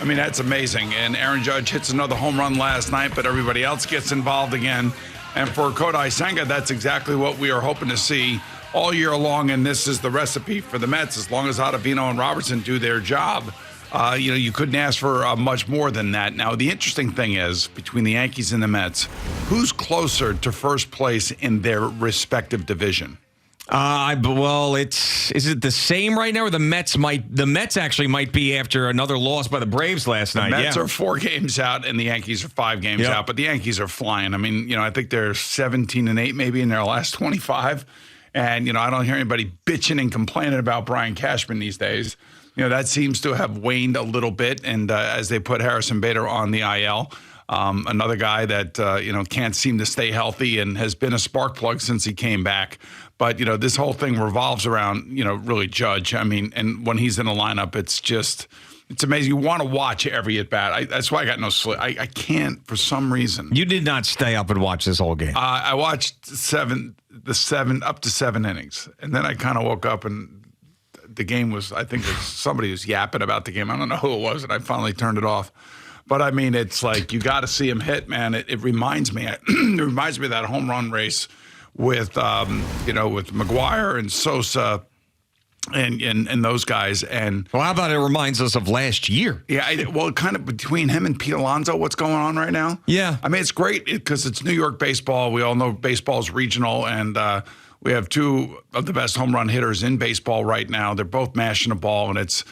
I mean, that's amazing. And Aaron Judge hits another home run last night, but everybody else gets involved again. And for Kodai Senga, that's exactly what we are hoping to see all year long. And this is the recipe for the Mets. As long as Ottavino and Robertson do their job, you couldn't ask for much more than that. Now, the interesting thing is, between the Yankees and the Mets, who's closer to first place in their respective division? Is it the same right now, or the Mets actually might be after another loss by the Braves last night? The Mets are 4 games out, and the Yankees are 5 games out, but the Yankees are flying. I mean, I think they're 17-8 maybe in their last 25, and I don't hear anybody bitching and complaining about Brian Cashman these days. That seems to have waned a little bit, and as they put Harrison Bader on the IL. Another guy that, can't seem to stay healthy and has been a spark plug since he came back. But, this whole thing revolves around, really Judge. I mean, and when he's in the lineup, it's amazing. You want to watch every at-bat. That's why I got no sleep. I can't for some reason. You did not stay up and watch this whole game. I watched up to 7 innings. And then I kind of woke up and the game was, I think somebody was yapping about the game. I don't know who it was, and I finally turned it off. But I mean, it's like you got to see him hit, man. It reminds me. It reminds me of that home run race with with McGuire and Sosa and those guys. And how about it reminds us of last year? Yeah, kind of between him and Pete Alonso, what's going on right now? Yeah, I mean, it's great because it's New York baseball. We all know baseball's regional, and we have 2 of the best home run hitters in baseball right now. They're both mashing the ball, and it's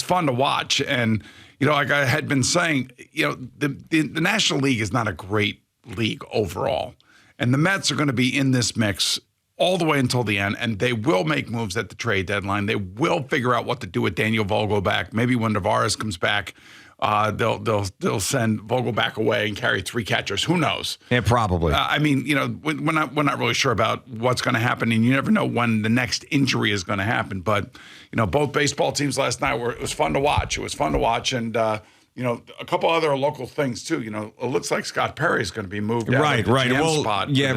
fun to watch. And like I had been saying, the National League is not a great league overall. And the Mets are going to be in this mix all the way until the end, and they will make moves at the trade deadline. They will figure out what to do with Daniel Vogelbach. Maybe when Tavares comes back, they'll send Vogelbach away and carry 3 catchers. Who knows? Yeah, probably. I mean, we're not really sure about what's going to happen, and you never know when the next injury is going to happen. But both baseball teams last night it was fun to watch. It was fun to watch, and a couple other local things too. It looks like Scott Perry is going to be moved out of the GM spot. Yeah,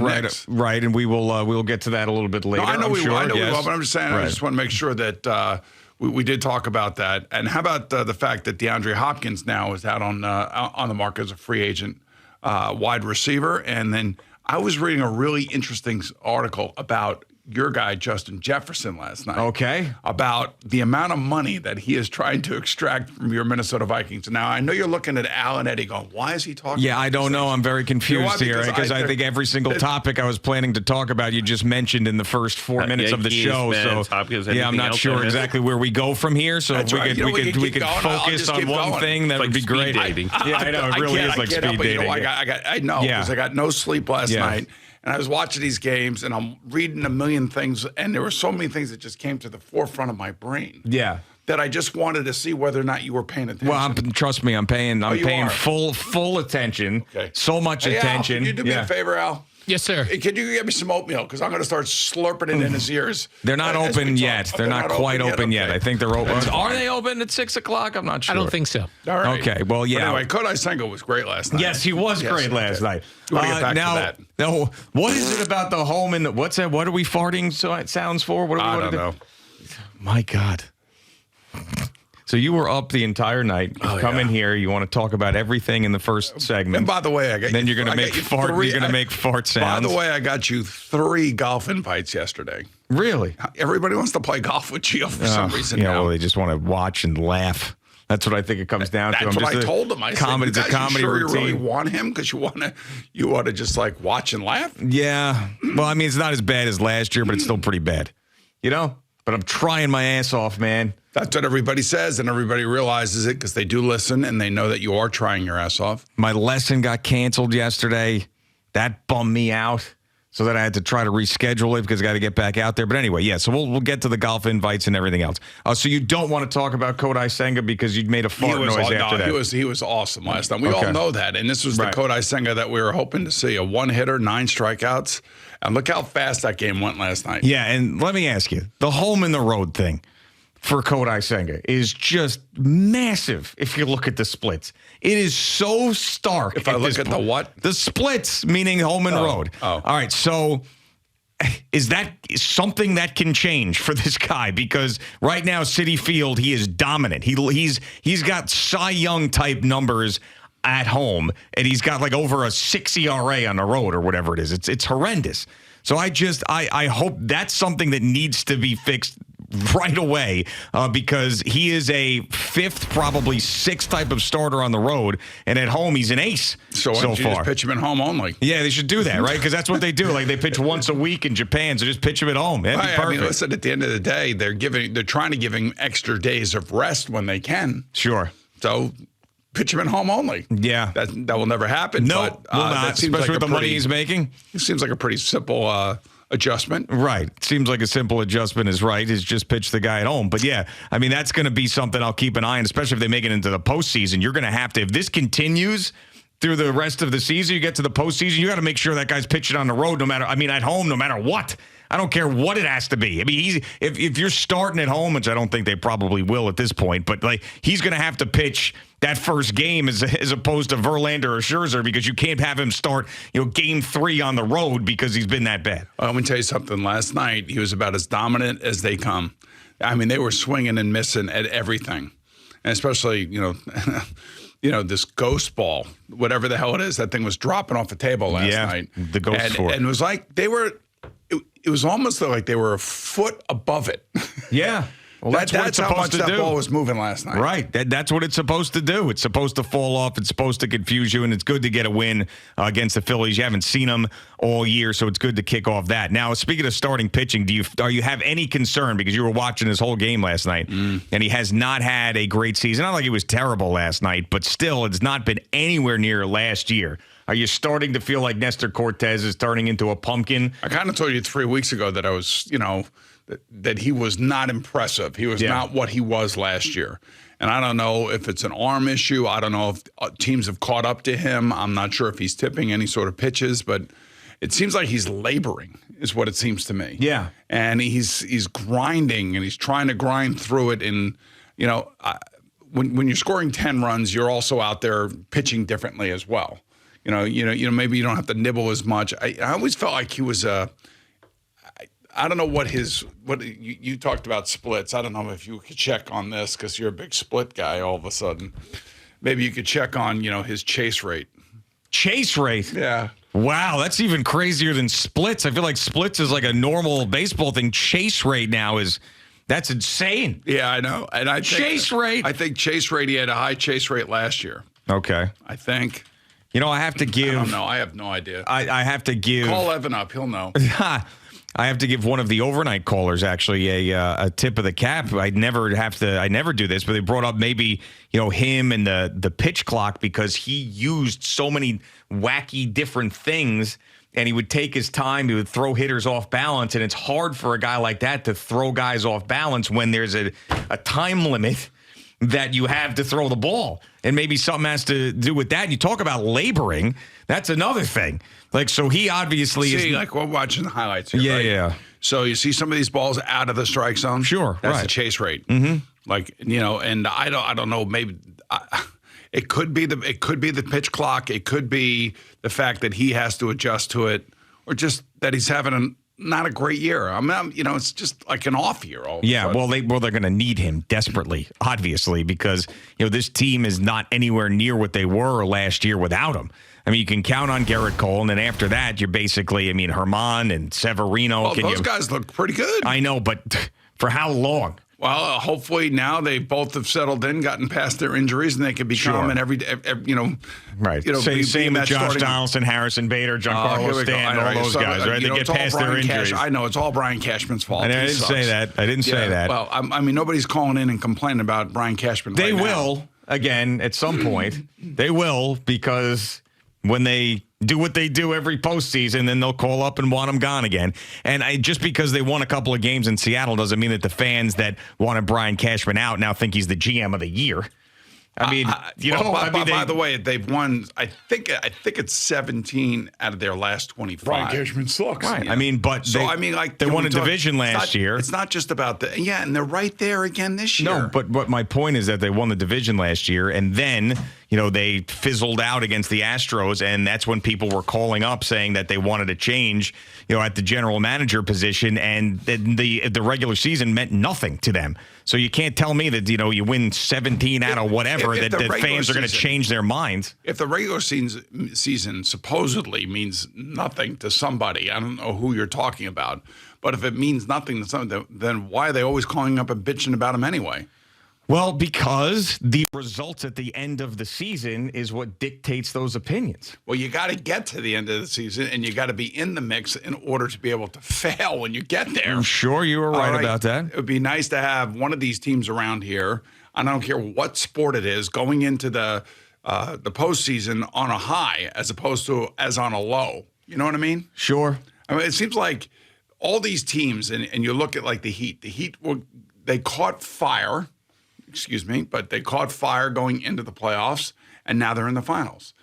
right, and we'll get to that a little bit later. No, I know we will, yes. but I'm just saying. Right. I just want to make sure that. We did talk about that. And how about the fact that DeAndre Hopkins now is out on the market as a free agent wide receiver? And then I was reading a really interesting article about your guy, Justin Jefferson, last night. Okay. About the amount of money that he is trying to extract from your Minnesota Vikings. Now, I know you're looking at Al and Eddie going, why is he talking about I don't know. I'm very confused here because I think every single topic I was planning to talk about, you just mentioned in the first 4 minutes of the show. I'm not sure exactly where we go from here. So if we could focus on one thing, that would be great. Dating. I know. It really is like speed dating. I know because I got no sleep last night. And I was watching these games, and I'm reading a million things, and there were so many things that just came to the forefront of my brain. Yeah. That I just wanted to see whether or not you were paying attention. Well, trust me, I'm paying full attention. Okay. So much attention. Al, can you do me a favor, Al? Yes, sir. Can you get me some oatmeal? Because I'm going to start slurping it in his ears. They're not open yet. They're not quite open yet. I think they're open. Are they open at 6 o'clock? I'm not sure. I don't think so. All right. Okay. Well, yeah. But anyway, Kodai Senga was great last night. Yes, he was great last night. You want to get back to that? No. What is it about the home and what's that? What are we farting sounds for? I don't know. My God. So you were up the entire night. You come in here. You want to talk about everything in the first segment. And by the way, you're going to make fart. You're going to make fart sounds. By the way, I got you 3 golf invites yesterday. Really? Everybody wants to play golf with Gio for some reason. Well, they just want to watch and laugh. That's what I think it comes down to. That's what I told them. I said, it's a comedy routine. You really want him because you want to just like watch and laugh. Yeah. Well, I mean, it's not as bad as last year, but it's still pretty bad. But I'm trying my ass off, man. That's what everybody says, and everybody realizes it because they do listen, and they know that you are trying your ass off. My lesson got canceled yesterday. That bummed me out, so that I had to try to reschedule it because I got to get back out there. But anyway, yeah, so we'll get to the golf invites and everything else. So you don't want to talk about Kodai Senga because you'd made a fart noise after that. He was awesome last night. We all know that, and this was the Kodai Senga that we were hoping to see, a one-hitter, 9 strikeouts. And look how fast that game went last night. Yeah, and let me ask you, the home and the road thing for Kodai Senga is just massive if you look at the splits. It is so stark. If I look at the what? The splits, meaning home and road. Oh. All right, so is that something that can change for this guy? Because right now, Citi Field, he is dominant. He's got Cy Young type numbers at home, and he's got like over a 6 ERA on the road or whatever it is. It's horrendous. So I hope that's something that needs to be fixed right away, because he is a 5th, probably 6th type of starter on the road, and at home he's an ace so far. Just pitch him at home only. Yeah, they should do that, right? Because that's what they do. Like they pitch once a week in Japan, so just pitch him at home. That'd be perfect. I mean, listen, at the end of the day, they're trying to give him extra days of rest when they can. Sure. So pitch him at home only. Yeah, that will never happen. No, but, will not. Especially with the money he's making. It seems like a pretty simple adjustment. Right. Seems like a simple adjustment is right, is just pitch the guy at home. But yeah, I mean, that's going to be something I'll keep an eye on, especially if they make it into the postseason. You're going to have to, if this continues through the rest of the season, you get to the postseason, you got to make sure that guy's pitching on the road, at home, no matter what. I don't care what it has to be. I mean, if you're starting at home, which I don't think they probably will at this point, but like he's going to have to pitch that first game as opposed to Verlander or Scherzer, because you can't have him start game 3 on the road because he's been that bad. Well, let me tell you something. Last night he was about as dominant as they come. I mean, they were swinging and missing at everything, and especially this ghost ball, whatever the hell it is. That thing was dropping off the table last night. The ghost ball, and it was like they were. It was almost like they were a foot above it. Yeah. Well, that's what it's supposed to do. That ball was moving last night. Right. That's what it's supposed to do. It's supposed to fall off. It's supposed to confuse you, and it's good to get a win against the Phillies. You haven't seen them all year, so it's good to kick off that. Now, speaking of starting pitching, do you have any concern, because you were watching his whole game last night, and he has not had a great season? Not like he was terrible last night, but still, it's not been anywhere near last year. Are you starting to feel like Nestor Cortez is turning into a pumpkin? I kind of told you 3 weeks ago that I was, that he was not impressive. He was not what he was last year. And I don't know if it's an arm issue. I don't know if teams have caught up to him. I'm not sure if he's tipping any sort of pitches, but it seems like he's laboring is what it seems to me. Yeah. And he's grinding, and he's trying to grind through it. And, when you're scoring 10 runs, you're also out there pitching differently as well. Maybe you don't have to nibble as much. I always felt like he was I don't know what you talked about splits. I don't know if you could check on this, because you're a big split guy all of a sudden. Maybe you could check on, his chase rate. Chase rate? Yeah. Wow, that's even crazier than splits. I feel like splits is like a normal baseball thing. Chase rate now that's insane. Yeah, I know. And I think chase rate. I think chase rate, he had a high chase rate last year. Okay. I think. I have to give. I don't know. I have no idea. I have to give. Call Evan up. He'll know. I have to give one of the overnight callers actually a tip of the cap. I never do this, but they brought up maybe him and the pitch clock, because he used so many wacky different things, and he would take his time. He would throw hitters off balance, and it's hard for a guy like that to throw guys off balance when there's a time limit that you have to throw the ball. And maybe something has to do with that. You talk about laboring. That's another thing. Like, so he obviously is. Like, we're watching the highlights here, yeah, right? Yeah. So you see some of these balls out of the strike zone? Sure, That's right. the chase rate. Mm-hmm. Like, and I don't know, maybe it could be the pitch clock. It could be the fact that he has to adjust to it, or just that he's having not a great year. It's just like an off year. Yeah, well, they're going to need him desperately, obviously, because this team is not anywhere near what they were last year without him. I mean, you can count on Garrett Cole, and then after that, you're basically, Herman and Severino. Well, those guys look pretty good. I know, but for how long? Well, hopefully now they both have settled in, gotten past their injuries, and they can become every right. Same with Josh Donaldson, Harrison Bader, Giancarlo Stanton, all those guys, right? They get past their injuries. I know it's all Brian Cashman's fault. I didn't say that. I didn't say that. Well, nobody's calling in and complaining about Brian Cashman. They will again at some point. They will, because when they do what they do every postseason, then they'll call up and want him gone again. And just because they won a couple of games in Seattle doesn't mean that the fans that wanted Brian Cashman out now think he's the GM of the year. By the way, they've won. I think it's 17 out of their last 25. Brian Cashman sucks. Right. They won a division last year. It's not just about and they're right there again this year. No, but my point is that they won the division last year, and then they fizzled out against the Astros, and that's when people were calling up saying that they wanted a change, at the general manager position, and the regular season meant nothing to them. So you can't tell me that, you win 17 out of whatever, that fans are going to change their minds. If the regular season supposedly means nothing to somebody, I don't know who you're talking about, but if it means nothing to somebody, then why are they always calling up and bitching about them anyway? Well, because the results at the end of the season is what dictates those opinions. Well, you got to get to the end of the season, and you got to be in the mix in order to be able to fail when you get there. I'm sure you were right about that. It would be nice to have one of these teams around here, and I don't care what sport it is, going into the postseason on a high as opposed to as on a low. You know what I mean? Sure. I mean, it seems like all these teams, and you look at like the Heat. The Heat, they caught fire. But they caught fire going into the playoffs, and now they're in the finals.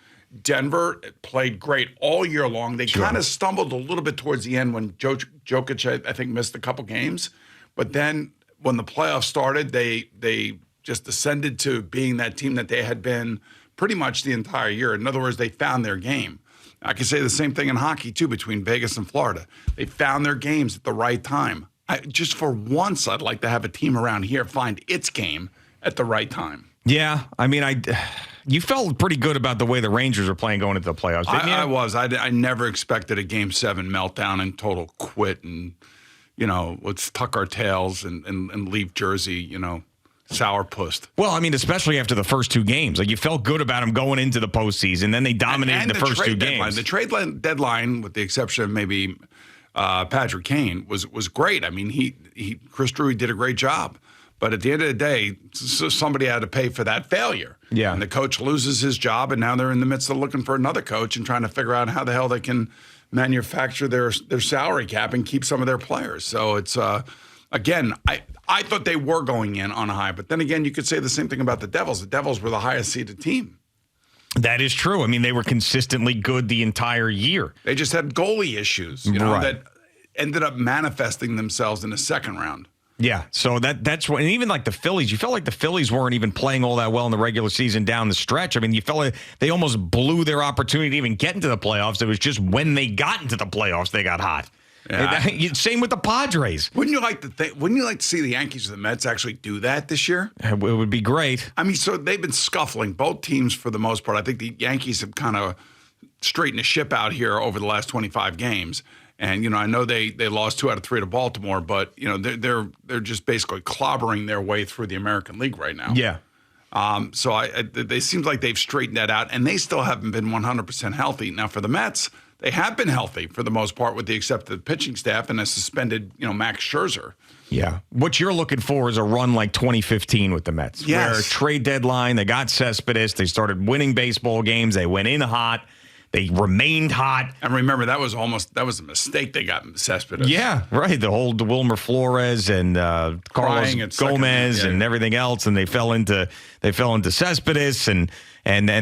Denver played great all year long. They kind of stumbled a little bit towards the end when Jokic, I think, missed a couple games. But then when the playoffs started, they just ascended to being that team that they had been pretty much the entire year. In other words, they found their game. I can say the same thing in hockey, too, between Vegas and Florida. They found their games at the right time. Just for once, I'd like to have a team around here find its game at the right time. Yeah, I mean, you felt pretty good about the way the Rangers were playing going into the playoffs, didn't you? I was. I never expected a Game 7 meltdown and total quit and, let's tuck our tails and leave Jersey, sourpussed. Well, I mean, especially after the first two games. Like, you felt good about them going into the postseason. Then they dominated the first two games. The trade deadline, with the exception of maybe Patrick Kane, was great. I mean, Chris Drury did a great job. But at the end of the day, somebody had to pay for that failure. Yeah. And the coach loses his job, and now they're in the midst of looking for another coach and trying to figure out how the hell they can manufacture their salary cap and keep some of their players. So it's, again, I thought they were going in on a high. But then again, you could say the same thing about the Devils. The Devils were the highest seeded team. That is true. I mean, they were consistently good the entire year. They just had goalie issues, that ended up manifesting themselves in the second round. Yeah, so that's what, and even like the Phillies, you felt like the Phillies weren't even playing all that well in the regular season down the stretch. I mean, you felt like they almost blew their opportunity to even get into the playoffs. It was just when they got into the playoffs, they got hot. Yeah. Same with the Padres. Wouldn't you like to see the Yankees or the Mets actually do that this year? It would be great. I mean, so they've been scuffling, both teams for the most part. I think the Yankees have kind of straightened the ship out here over the last 25 games. And, I know they lost 2 out of 3 to Baltimore, but, they're just basically clobbering their way through the American League right now. Yeah. So it seems like they've straightened that out, and they still haven't been 100% healthy. Now, for the Mets, they have been healthy for the most part with the except of the pitching staff and a suspended, Max Scherzer. Yeah. What you're looking for is a run like 2015 with the Mets. Yes. Where trade deadline, they got Cespedes, they started winning baseball games, they went in hot. They remained hot. And remember, that was a mistake they got Cespedes. Yeah, right. The whole Wilmer Flores and Carlos Gomez and everything else, and they fell into Cespedes, and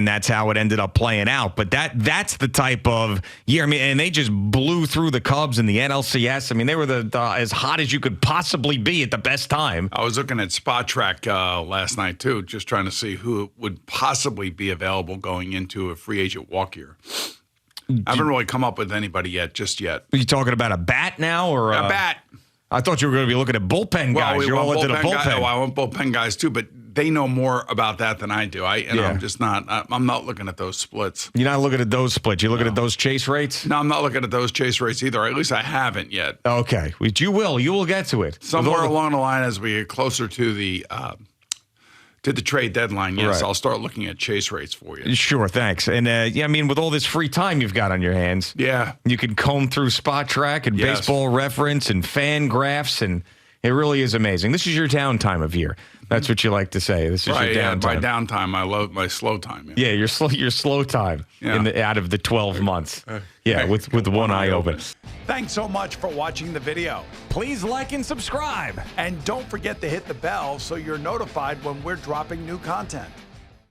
that's how it ended up playing out. But that's the type of year. I mean, and they just blew through the Cubs in the NLCS. I mean, they were the as hot as you could possibly be at the best time. I was looking at Spot Track last night too, just trying to see who would possibly be available going into a free agent walk year. I haven't really come up with anybody just yet. Are you talking about a bat now or a bat? I thought you were going to be looking at bullpen guys. You're all into the bullpen. I want bullpen guys too, but they know more about that than I do. I'm just not. I'm not looking at those splits. You're not looking at those splits. You're looking at those chase rates. No, I'm not looking at those chase rates either. At least I haven't yet. Okay, which you will. You will get to it somewhere along the line as we get closer to the trade deadline. Yes, right. I'll start looking at chase rates for you. Sure, thanks. And I mean, with all this free time you've got on your hands, you can comb through Spot Track and Baseball Reference and Fan Graphs, and it really is amazing. This is your downtime of year. That's what you like to say. This is your downtime. My downtime, my slow time. Yeah, your slow time out of the 12 months. With one eye open. Thanks so much for watching the video. Please like and subscribe. And don't forget to hit the bell so you're notified when we're dropping new content.